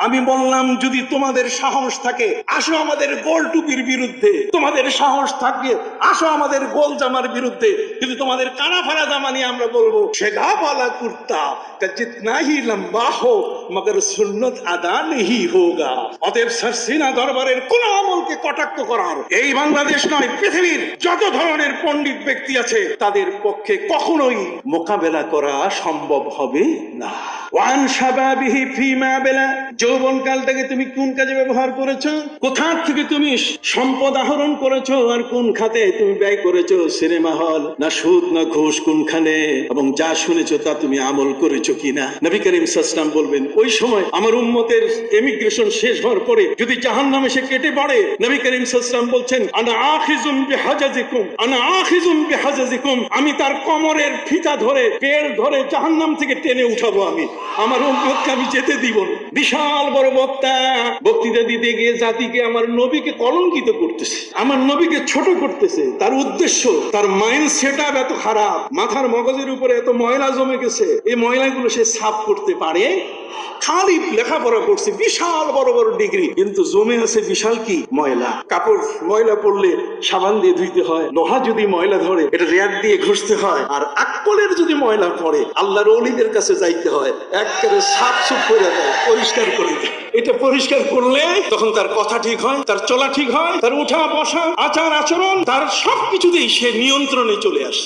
আমি বললাম যদি তোমাদের সাহস থাকে আসো আমাদের গোল টুপির বিরুদ্ধে, তোমাদের সাহস থাকে আসো আমাদের গোল জামার বিরুদ্ধে, কিন্তু তোমাদের কানা ফাড়া জামা নিয়ে আমরা বলবো সেগা वाला কুর্তা जितना ही लंबा हो मगर सुन्नत अदा नहीं होगा। অতএব সিনা দরবারের কোন আমলকে কটাক্ষ করার এই বাংলাদেশ নয়, পৃথিবীর যত ধরনের পণ্ডিত ব্যক্তি আছে তাদের পক্ষে কখনোই মোকাবেলা করা সম্ভব হবে না। ওয়ান শাবাবিহি ফিমা বেলা, যৌবনকালটাকে তুমি কোন কাজে ব্যবহার করেছো, কোথা থেকে তুমি সম্পদ আহরণ করেছো, আর কোন খাতে তুমি ব্যয় করেছো, সিনেমা হল না সুদ না ঘুষ কোনখানে, এবং যা শুনেছো তা তুমি আমল করেছো কিনা। নবী করিম সাল্লাল্লাহু আলাইহি ওয়াসাল্লাম বলবেন ওই সময় আমার উম্মতের ইমিগ্রেশন শেষ হওয়ার পরে যদি জাহান্নামে সে কেটে পড়ে, নবী করিম সাল্লাল্লাহু আলাইহি ওয়াসাল্লাম বলছেন আনা আখিজুম বিহাজাজিকুম, আনা আখিজুম বিহাজাজিকুম, আমি তার কোমরের ফিতা ধরে পেড় ধরে জাহান্নাম থেকে টেনে উঠাবো, আমি আমার উম্মতকে আমি যেতে দিব না। বিশাল বড় বক্তা বক্তৃতা দিতে গিয়ে জাতিকে আমার নবীকে কলঙ্কিত করতেছে, আমার নবীকে ছোট করতেছে। তার উদ্দেশ্য, তার মাইন্ড সেটআপ এত খারাপ, মাথার মগজের উপরে এত ময়লা জমে গেছে, এই ময়লাগুলো সে সাফ করতে পারে। খালি লেখাপড়া করছে, বিশাল বড় বড় ডিগ্রি, কিন্তু জমে আছে বিশাল কি ময়লা। কাপড় ময়লা পড়লে সাবান দিয়ে ধুইতে হয়, লোহা যদি ময়লা ধরে এটা রেয়ার দিয়ে ঘষতে হয়, আর আকলের যদি ময়লা পড়ে আল্লাহর ওলিদের কাছে যাইতে হয়, একেবারে সাফ সুফ করে দেয়, পরিষ্কার করে দেয়। এটা পরিষ্কার করলে তখন তার কথা ঠিক হয়, তার চলা ঠিক হয়, তার উঠা বসা আচার আচরণ, তার সবকিছুতেই সে নিয়ন্ত্রণে চলে আসে।